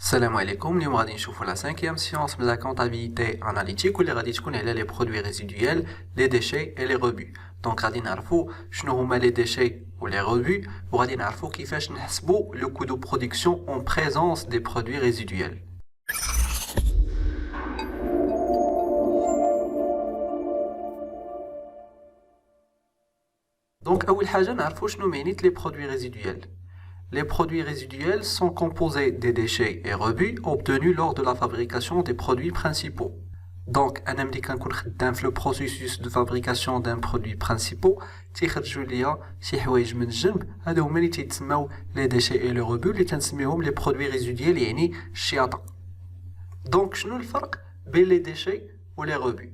Salam alaikum, اليوم غادي نشوفوا la cinquième science de la comptabilité analytique واللي غادي تكون على les produits résiduels, les déchets et les rebuts. Donc غادي نعرفوا شنو هما les déchets ou les rebuts وغادي نعرفوا كيفاش نحسبوا le coût de production en présence des produits résiduels. Donc أول حاجة نعرفوا شنو معنيت les produits résiduels. Les produits résiduels sont composés des déchets et rebuts obtenus lors de la fabrication des produits principaux. Donc, un ملي كنكون خدام في le processus de fabrication d'un produit principal, تيخرجوا ليا شي حوايج من الجنب، هادو هما اللي تيتسموا les déchets et les rebuts اللي كنسميوهم les produits résiduels يعني الشياطة. Donc, شنو الفرق بين les déchets و les rebuts؟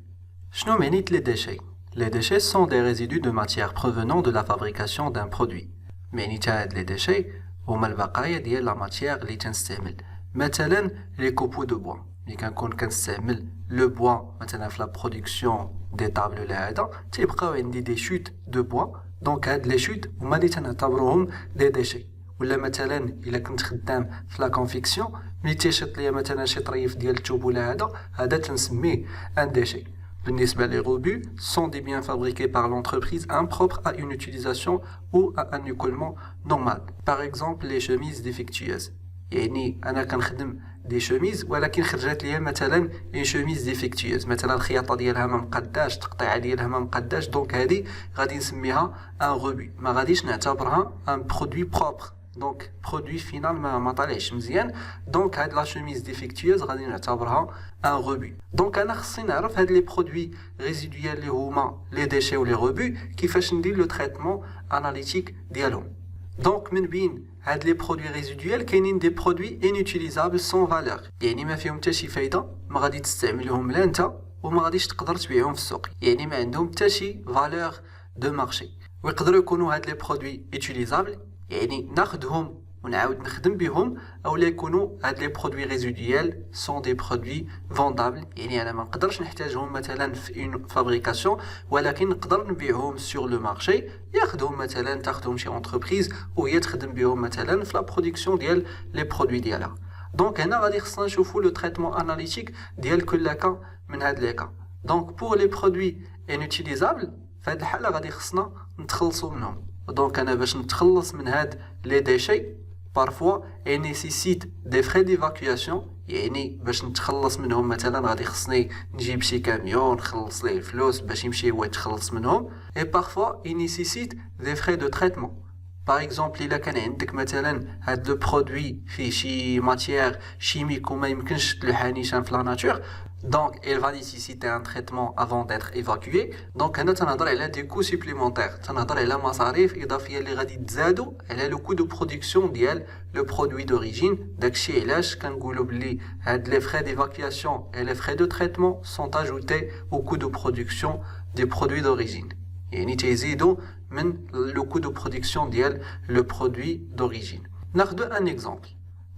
شنو معنيت les déchets؟ Les déchets sont des résidus de matière provenant de la fabrication d'un produit. معنيتها هاد les déchets هما البقايا ديال لا ماتيير اللي تنستعمل. مثلا لي كوبو دو بوا ملي كنكون كنستعمل لو بوا مثلا في لا برودكسيون دي طابل ولا هذا تيبقاو عندي دي شوت دو بوا، دونك هاد لي شوت هما اللي تنعتبروهم دي ديشي. ولا مثلا الا كنت خدام في لا كونفيكسيون ملي تيشط ليا مثلا شي طريف ديال الثوب ولا هذا تنسميه ان ديشي. Les rebuts sont des biens fabriqués par l'entreprise impropres à une utilisation ou à un écoulement normal. Par exemple, les chemises défectueuses. يعني أنا كنخدم دي شوميز ولكن خرجت لي مثلا اون شوميز ديفيكتيوز، مثلا الخياطة ديالها ما مقداش، التقطيعة ديالها ما مقداش، دونك هذه غادي نسميها ان روبي، ما غاديش نعتبرها ان برودوي بروبر. دونك برودوي فينال ما طالعش مزيان، دونك هاد لا شوميز ديفيكتيوز غادي نعتبرها ان روبي. دونك انا خصني نعرف هاد لي برودوي ريزيدويال اللي هما لي ديشي و لي روبي كيفاش ندير لو تريتمون اناليتيك ديالهم. دونك من بين هاد لي برودوي ريزيدويال كاينين دي برودوي انوتيليزابل سون فالور، يعني ما فيهم حتى شي فايده، ما غادي تستعملهم لا انت وما غاديش تقدر تبيعهم في السوق، يعني ما عندهم حتى شي فالور دو مارشي. ويقدروا يكونوا هاد لي برودوي يوتيليزابل يعني ناخذهم ونعاود نخدم بهم، اولا يكونوا هاد لي برودوي ريزيدويال سون دي برودوي فوندابل، يعني انا ما نقدرش نحتاجهم مثلا في اون فابريكاسيون ولكن نقدر نبيعهم سور لو مارشي، ياخذهم مثلا تاخذهم شي اونتربريز وهي تخدم بهم مثلا في لا برودكسيون ديال لي برودوي ديالها. دونك هنا غادي خصنا نشوفوا لو تريتمون اناليتيك ديال كل كا من هاد لي كا. دونك بور لي برودوي انوتيليزابل في هاد الحاله غادي خصنا نتخلصوا منهم. دونك انا باش نتخلص من هاد لي ديشي parfois et nécessite des frais d'évacuation، يعني باش نتخلص منهم مثلا غادي خصني نجيب شي كاميون نخلص ليه الفلوس باش يمشي هو يتخلص منهم. et parfois il nécessite des frais de traitement. Par exemple الا كان عندك مثلا هاد لو برودوي فيه شي ماتيير شيميك وما يمكنش تلوحها نيشان في لا ناتور، donc elle va nécessiter un traitement avant d'être évacuée. donc هنا تنهضر على دي كو سوبليمونتير، تنهضر على مصاريف اضافيه اللي غادي تزادوا على لو كو دو برودكسيون ديال لو برودوي دوريجين. داكشي علاش كنقولوا بلي هاد لي فري ديفاكياسيون et les frais de traitement sont ajoutés au coût de production des produits d'origine، يعني تيزيدوا من لو كو دو برودكسيون ديال لو برودوي دوريجين. ناخذ ان اكزامبل.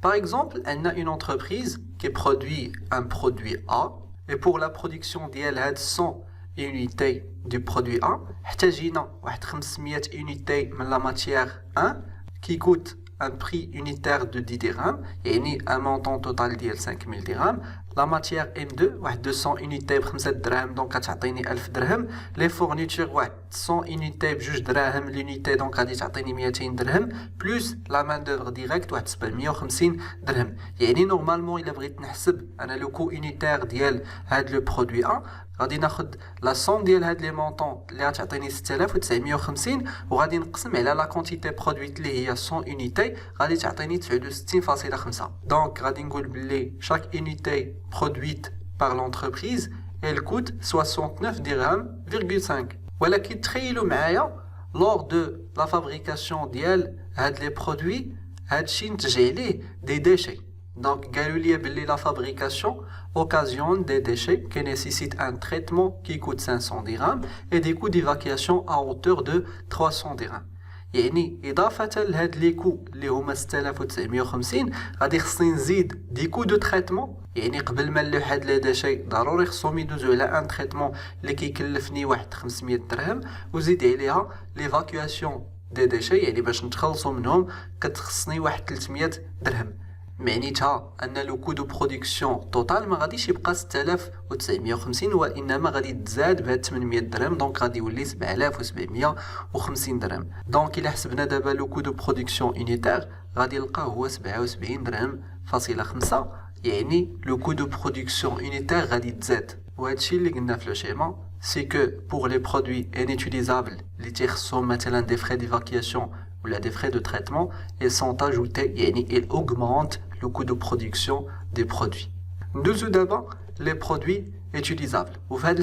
Par exemple, on a une entreprise qui produit un produit A et pour la production ديال هاد 100 unités du produit A احتاجينا واحد 500 unités من la matière 1 qui coûte un prix unitaire de 10 dirhams، يعني un montant total ديال 5000 dirhams. la matière M2 واحد 200 unités ب 5 دراهم دونك كتعطيني 1000 درهم. لي فورنيتور واحد 100 unités ب 2 دراهم لونيتي دونك غادي تعطيني 200 درهم بلس لا مان دوفر ديريكت واحد 750 درهم. يعني نورمالمون الا بغيت نحسب انا لو كو unitaire ديال هاد لو برودوي A غادي ناخذ لا سوم ديال هاد لي مونطون اللي غتعطيني 6950 وغادي نقسم على لا كونتيتي برودويت اللي هي 100 unité غادي تعطيني 69.5. دونك غادي نقول بلي شاك unité produite par l'entreprise elle coûte 69 dirhams,5. ولكن تخيلوا معايا lors de la fabrication ديال هاد لي برودوي هادشي نتج عليه دي ديشي. Donc قالوا لي بلي la fabrication occasionne des déchets qui nécessitent un traitement qui coûte 500 dirhams et des coûts d'évacuation à hauteur de 300 dirhams. يعني إضافة لهاد لي كو اللي هما 6950 غادي خصني نزيد دي كو دو تريتمون، يعني قبل ما نلوح هاد لي ديشي ضروري خصهم يدوزو على ان تريتمون اللي كيكلفني واحد 500 درهم وزيد عليها ليفاكياسيون دي ديشي، يعني باش نتخلصوا منهم كتخصني واحد 300 درهم. معنيتها ان لو كو دو برودكسيون توتال ما غاديش يبقى 6950 وانما غادي تزاد ب 800 درهم دونك غادي يولي 7750 درهم. دونك الا حسبنا دابا لو كو دو برودكسيون يونيتير غادي نلقاه هو 77 درهم فاصله 5 يعني لو كو دو برودكسيون يونيتير غادي تزاد. وهذا الشيء اللي قلنا في لو شيما سي كو بور لي برودوي انيتيليزابل اللي تيخصهم مثلا دي فري ديفاكياسيون ولا des frais de traitement, ils sont ajoutés, ils augmentent le coût de production des produits. Nous d'abord les produits utilisables. Au fait,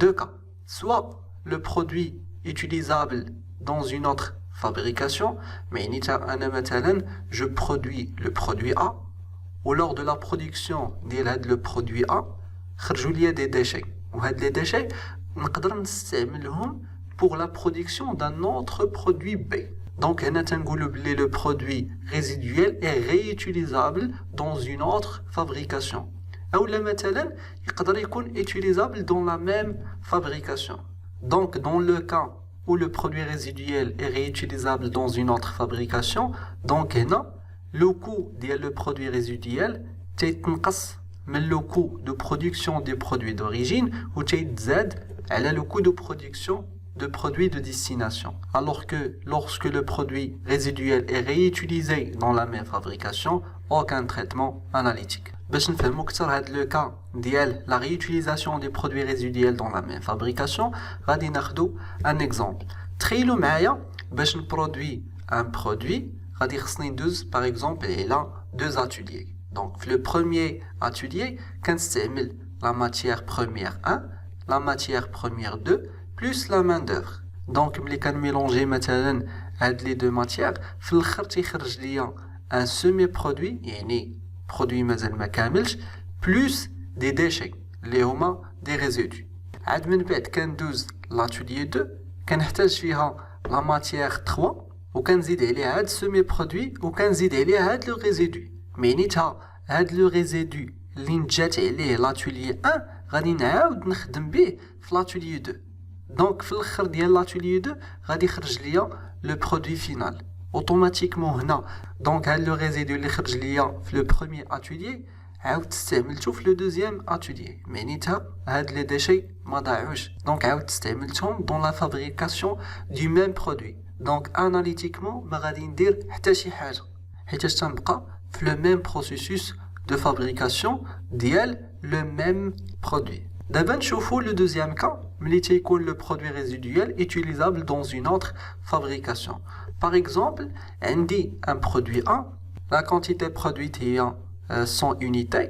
deux cas. Soit le produit utilisable dans une autre fabrication, mais je produis le produit A, ou lors de la production de le produit A, il y a des déchets. Ou les déchets, on peut les pour la production d'un autre produit B. Donc, le produit résiduel est réutilisable dans une autre fabrication. Ou le méthylène, il peut être utilisable dans la même fabrication. Donc, dans le cas où le produit résiduel est réutilisable dans une autre fabrication, donc, le coût du produit résiduel est mais le coût de production des produits d'origine ou le coût de production de produits de destination. Alors que lorsque le produit résiduel est réutilisé dans la même fabrication, aucun traitement analytique. باش نفهموا اكثر هذا لو كا ديال لا réutilisation des produits résiduels dans la même fabrication غادي ناخذوا ان اكزامبل. تخيلوا معايا باش نبرودوي ان برودوي غادي خصني ندوز باغ اكزامبل الى دوز اتوليي. دونك في لو بروميير اتوليي كنستعمل لا ماتيير بروميير 1 لا ماتيير بروميير 2 plus la main d'œuvre. Donc ملي كنميلونجي مثلا هاد لي دو ماتيير في الاخر تيخرج ليا ان سيمي برودوي يعني برودوي مازال ما كاملش بلوس دي ديشي اللي هما دي ريزيدو. عاد من بعد كندوز لاتوليي 2 كنحتاج فيها لا ماتيير 3 وكنزيد عليها هاد سيمي برودوي وكنزيد عليها هاد لو ريزيدو. معنيتها هاد لو ريزيدو اللي نجات عليه لاتوليي 1 غادي نعاود نخدم به في لاتوليي 2. دونك في الاخر ديال لاتوليي 2 غادي يخرج ليا لو برودوي فينال اوتوماتيكمون هنا. دونك هاد لو ريزيدو اللي خرج ليا في لو بروميير اتوليي عاود استعملته في لو دوزيام اتوليي معنيتها هاد لي ديشي ما ضاعوش دونك عاود استعملتهم دون لا فابريكاسيون دو ميم برودوي. دونك اناليتيكمون ما غادي ندير حتى شي حاجه حيتاش تنبقى في لو ميم بروسيسوس دو فابريكاسيون ديال لو ميم برودوي. دابا نشوفوا لو دوزيام كا ملي تيكون لو برودوي ريزيدويل utilisable dans une autre fabrication. Par exemple, عندي un produit A, la quantité produite هي 100 unités.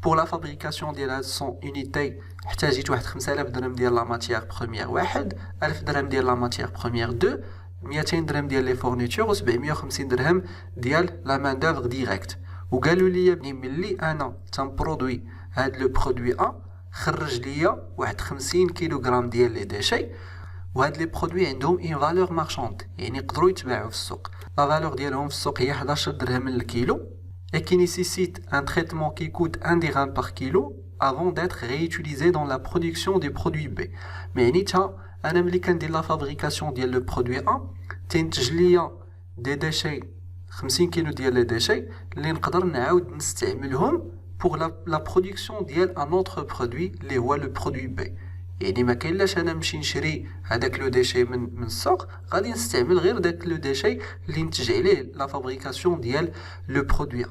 Pour la fabrication ديال 100 unités احتاجيت واحد 5000 درهم ديال لا ماتيير بروميير 1 1000 درهم ديال لا ماتيير بروميير 2 200 درهم ديال لي فورنيتور و 750 درهم ديال لا مان دوفر ديريكت. وقالوا لي ملي انا تنبرودوي هاد لو برودوي A خرج ليا واحد 50 كيلوغرام ديال لي ديشي وهاد لي برودوي عندهم اون فالور مارشاند يعني يقدروا يتباعوا في السوق. لا فالور ديالهم في السوق هي 11 درهم للكيلو et qui nécessite un traitement qui coûte 1 dirham par kilo avant d'être réutilisé dans la production des produits B. معنيتها انا ملي كندير لا فابريكاسيون ديال لو برودوي A تنتج ليا دي ديشي 50 كيلو ديال لي ديشي اللي نقدر نعاود نستعملهم pour la production ديال un autre produit اللي هو le produit B. يعني ما كاينلاش انا نمشي نشري هذاك لو ديشي من السوق غادي نستعمل غير داك لو ديشي اللي نتج عليه لا فابريكاسيون ديال لو برودوي A.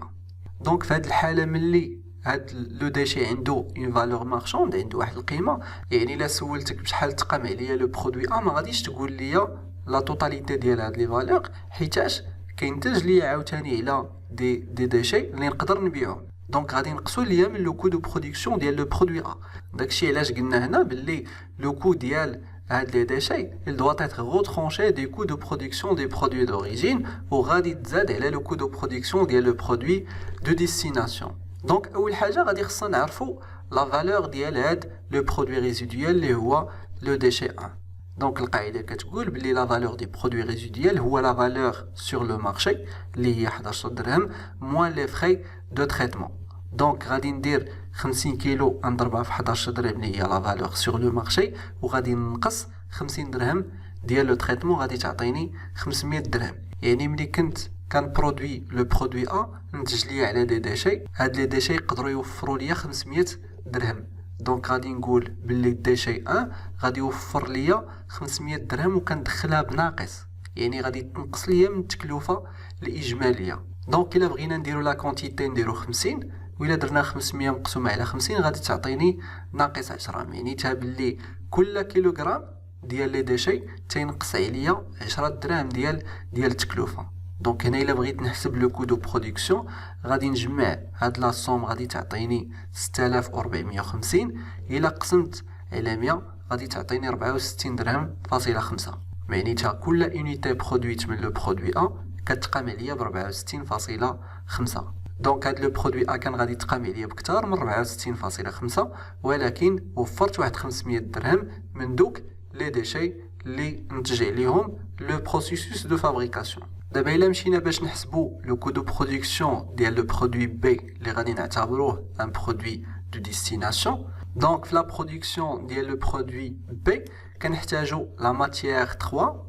دونك في هذه الحاله ملي هاد لو ديشي عنده اون فالور مارشاند عنده واحد القيمه يعني الا سولتك بشحال تقام عليا لو برودوي A ما غاديش تقول لي لا توتاليتي ديال هاد لي فالور حيتاش كينتج لي عاوتاني على دي ديشي اللي نقدر نبيعهم. دونك غادي نقصوا ليا من لو كو دو برودكسيون ديال لو برودوي A. داكشي علاش قلنا هنا باللي لو كو ديال هاد لي ديشي il doit être retranché des coûts de production des produits d'origine وغادي تزاد على لو كو دو برودكسيون ديال لو برودوي دو ديستيناسيون. دونك اول حاجه غادي خصنا نعرفوا لا فالور ديال هاد لو برودوي ريزيدويل اللي هو لو ديشي 1. دونك القاعده كتقول بلي لا فالور دي برودوي ريزيدويل هو لا فالور سور لو مارشي اللي هي 11 درهم موان لي فري دو تريتمون. دونك غادي ندير 50 كيلو نضربها في 11 درهم اللي هي لا فالور سور لو مارشي وغادي نقص 50 درهم ديال لو تريتمون غادي تعطيني 500 درهم. يعني ملي كنت كان برودوي لو برودوي ا نتج ليا على دي ديشي، هاد لي ديشي يقدروا يوفروا ليا 500 درهم. دونك غادي نقول باللي ديشي 1 غادي يوفر ليا 500 درهم وكندخلها بناقص، يعني غادي تنقص ليا من التكلفه الاجماليه. دونك الا بغينا نديرو لا كونتيتي نديرو 50 وإلا درنا 500 مقسومه على 50 غادي تعطيني ناقص 10. معنيتها باللي كل كيلوغرام ديال لي ديشي تينقص عليا 10 دراهم ديال التكلفه. دونك هنا الا بغيت نحسب لو كو دو برودكسيون غادي نجمع هاد لا سوم غادي تعطيني 6450 الا قسمت على 100 غادي تعطيني 64 درهم فاصله 5. معنيتها كل اونيتي برودويت من لو برودوي ا كتقام عليا ب 64.5. دونك هاد لو برودوي ا كان غادي تقام عليا بكثار من 64.5 ولكن وفرت واحد 500 درهم من دوك لي ديشي اللي نتج عليهم لو بروسيسوس دو فابريكاسيون. دابا الا مشينا باش نحسبو لو كو دو برودكسيون ديال لو برودوي بي اللي غادي نعتبروه ان برودوي دو ديستيناسيون. دونك في لا برودكسيون ديال لو برودوي بي كنحتاجو لا ماتيير 3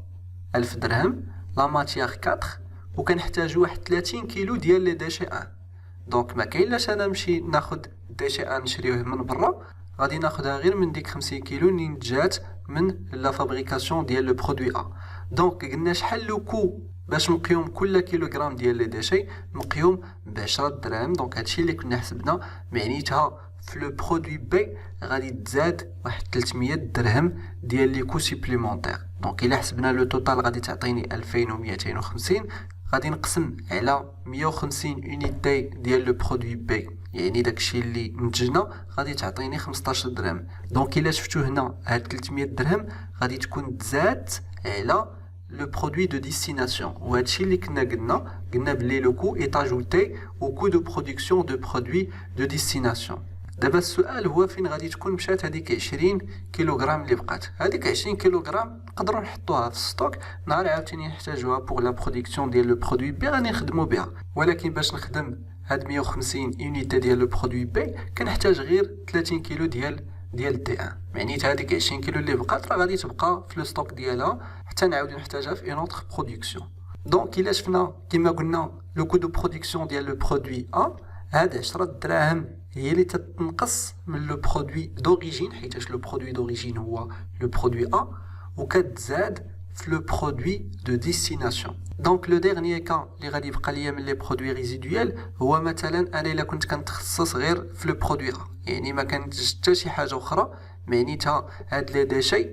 1000 درهم، لا ماتيير 4 وكنحتاجو واحد 30 كيلو ديال لي ديشي 1. دونك ما كاينلاش انا نمشي ناخد ديشي 1 نشريوه من برا، غادي ناخدها غير من ديك 50 كيلو اللي نتجات من لا فابريكاسيون ديال لو برودوي ا. دونك قلنا شحال لو كو باش نقيوم كل كيلوغرام ديال لي ديشي نقيوم ب 10 دراهم. دونك هادشي اللي كنا حسبنا، معنيتها في لو برودوي بي غادي تزاد واحد 300 درهم ديال لي كو سوبليمونتير. دونك الا حسبنا لو توتال غادي تعطيني 2250 غادي نقسم على 150 اونيتي ديال لو برودوي بي، يعني داكشي اللي نتجنا غادي تعطيني 15 درهم. دونك الا شفتو هنا هاد 300 درهم غادي تكون تزاد على le produit de destination. وهادشي اللي قلنا بلي لو كو est ajouté au coût de production de produits de destination. دابا السؤال هو فين غادي تكون مشات هذيك 20 كيلوغرام اللي بقات. هذيك 20 كيلوغرام نقدروا نحطوها في الستوك نهار عاوتاني نحتاجوها بوغ لا برودكسيون ديال لو برودوي بي غادي نخدموا بها. ولكن باش نخدم هاد 150 يونيتي ديال لو برودوي بي كنحتاج غير 30 كيلو ديال دي 1. معنيتها هذيك 20 كيلو اللي بقات راه غادي تبقى في لو ستوك ديالها حتى نعاودو نحتاجها في اون اوتر برودكسيون. دونك الا شفنا كما قلنا لو كو دو برودكسيون ديال لو برودوي ا هاد 10 دراهم هي اللي تتنقص من لو برودوي دوريجين، حيتاش لو برودوي دوريجين هو لو برودوي ا وكتزاد في لو برودوي دو ديستيناسيون. دونك لو ديرنيي كان اللي غادي يبقى ليا من لي برودوي ريزيدويال هو مثلا انا الا كنت كنتخصص غير في لو برودوي ا، يعني ما كانتش حتى شي حاجه اخرى، معنيتها هاد لي ديشي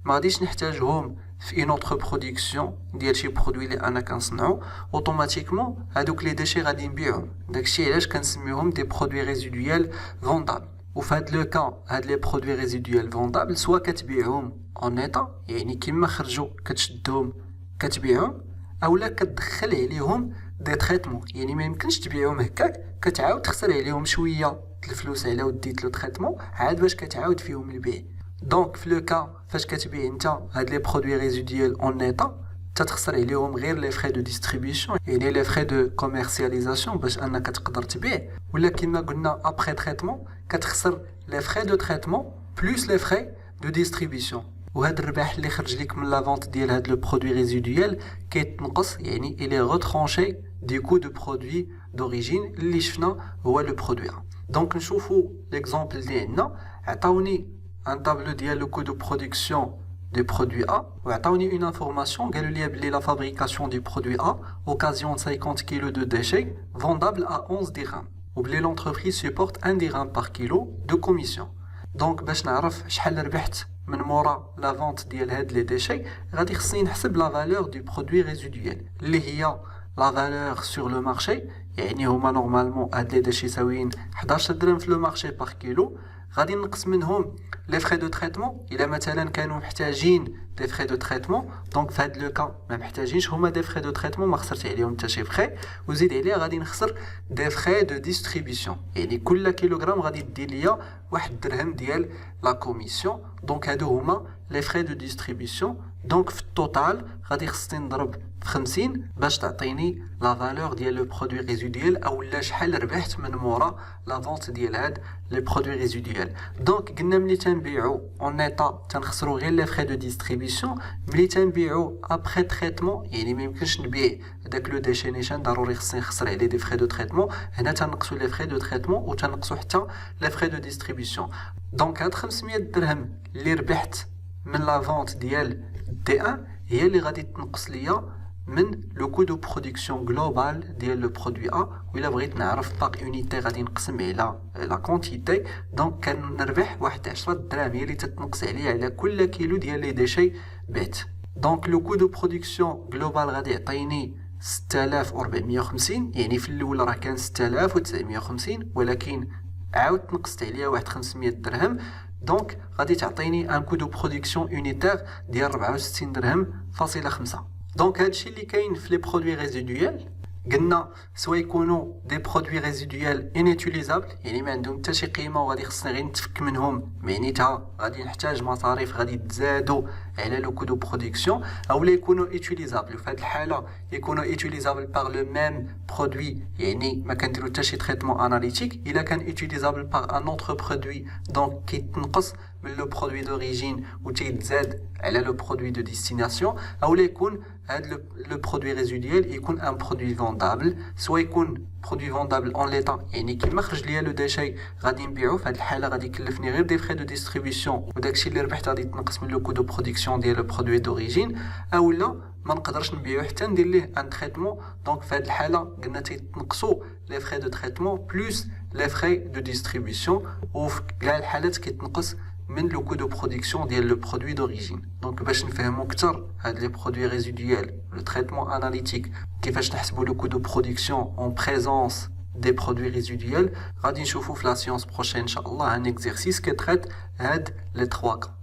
ما غاديش نحتاجهم في اون اوتر برودكسيون ديال شي برودوي اللي انا كنصنعو، اوتوماتيكمون هادوك لي ديشي غادي نبيعهم. داكشي علاش كنسميوهم دي برودوي ريزيدويال فوندابل. وفي هاد لو كان هاد لي برودوي ريزيدويال فوندابل سوا كتبيعهم اون ايطا، يعني كيما خرجوا كتشدهم كتبيعهم، اولا كتدخل عليهم دي تريتمون، يعني ما يمكنش تبيعهم هكاك كتعاود تخسر عليهم شويه الفلوس على وديت لو تريتمون عاد باش كتعاود فيهم البيع. دونك في لو كا فاش كتبيع انت هاد لي برودوي ريزيدويال اون ايطا تتخسر عليهم غير لي فري دو ديستريبيسيون، يعني لي فري دو كوميرسياليزاسيون باش انك تقدر تبيع، ولا كما قلنا ابري تريتمون كتخسر لي فري دو تريتمون بلس لي فري دو ديستريبيسيون. وهاد الربح اللي خرج لك من لا فونت ديال هاد لو برودوي ريزيدويال كيتنقص، يعني الي روترونشي دي كو دو برودوي دوريجين اللي شفنا هو لو برودوي. دونك نشوفوا ليكزامبل ديالنا، عطاوني ان طابلو ديال لو كو دو برودكسيون دي برودوي ا وعطاوني اون انفورماسيون قالوا لي بلي لا فابريكاسيون دي برودوي ا اوكازيون 50 كيلو دو ديشي فوندابل ا 11 درهم وبلي لونتربريز سيبورت 1 درهم بار كيلو دو كوميسيون. دونك باش نعرف شحال ربحت من مورا لا فونت ديال هاد لي ديشي غادي خصني نحسب لا فالور دو برودوي ريزيدويال اللي هي لا فالور سور لو مارشي، يعني هما نورمالمون هاد لي ديشي ساويين 11 درهم في لو مارشي بار كيلو، غادي نقص منهم لي فري دو تريتمون. الا مثلا كانوا محتاجين دي فري دو تريتمون دونك في هاد لو كا ما محتاجينش هما دي فري دو تريتمون، ما خسرت عليهم حتى شي فري، وزيد عليها غادي نخسر دي فري دو ديستريبيسيون، يعني كل كيلوغرام غادي دير ليا 1 درهم ديال لا كوميسيون. دونك هادو هما لي فري دو ديستريبيسيون. دونك في التوتال غادي خصني نضرب في 50 باش تعطيني لا فالور ديال لو برودوي ريزيديال اولا شحال ربحت من مورا لا فونت ديال هاد لي برودوي ريزيديال. دونك قلنا ملي تنبيعو اون ايطا تنخسرو غير لي فري دو ديستريبيسيون، ملي تنبيعو ابري تريتمون يعني ما يمكنش نبيع داك لو ديشي نيشان ضروري خصني نخسر عليه دي فري دو تريتمون، هنا تنقصو لي فري دو تريتمون وتنقصو حتى لي فري دو ديستريبيسيون. دونك هاد 500 درهم اللي ربحت من لا فونت ديال دي 1 هي اللي غادي تنقص ليا من لو كو دو برودكسيون جلوبال ديال لو برودوي ا، وإلا بغيت نعرف باغ اونيتي غادي نقسم على لا كونتيتي، دونك كنربح واحد 10 دراهم هي اللي تتنقص عليا على كل كيلو ديال لي ديشي بعت. دونك لو كو دو برودكسيون جلوبال غادي يعطيني 6450، يعني في الاول راه كان 6950 ولكن عاود نقصت عليا واحد 500 درهم، دونك غادي تعطيني ان كو دو برودكسيون اونيتير ديال 64 درهم فاصله 5. دونك هادشي اللي كاين في لي برودوي ريزيدويال. قلنا سوا يكونوا دي برودوي ريزيدويال انيتيليزابل يعني ما عندهم حتى شي قيمه وغادي خصنا غير نتفك منهم، معناتها غادي نحتاج مصاريف غادي تزادوا على لو كو دو برودكسيون، اولا يكونوا ايتيليزابل. في هذه الحاله يكونوا ايتيليزابل باغ لو ميم برودوي يعني ما كنديروا حتى شي تريتمون اناليتيك. الا كان ايتيليزابل باغ ان اوتر برودوي دونك كيتنقص من لو برودوي دوريجين و تيتزاد على لو برودوي دو ديستيناسيون، اولا يكون هاد لو برودوي ريزيديال يكون ان برودوي فوندابل، سوا يكون برودوي فوندابل اون ليطا يعني كيما خرج ليا لو ديشي غادي نبيعو، في هاد الحاله غادي يكلفني غير دي فري دو ديستريبيسيون وداكشي اللي ربحت غادي يتنقص من لو كو دو برودكسيون ديال لو برودوي دوريجين، اولا ما نقدرش نبيعو حتى ندير ليه ان تريتمون. دونك في هاد الحاله قلنا تيتنقصوا لي فري دو تريتمون بلوس لي فري دو ديستريبيسيون، وفي كاع الحالات كيتنقص من لو كو دو برودكسيون ديال لو برودوي دوريجين. دونك باش نفهموا اكثر هاد لي برودوي ريزيدويال لو تريتمون اناليتيك كيفاش نحسبوا لو كو دو برودكسيون اون بريزونس دي برودوي ريزيدويال، غادي نشوفوا في لا سيونس بروشين ان شاء الله ان اكزرسيس كيتريت هاد لي 3 كا.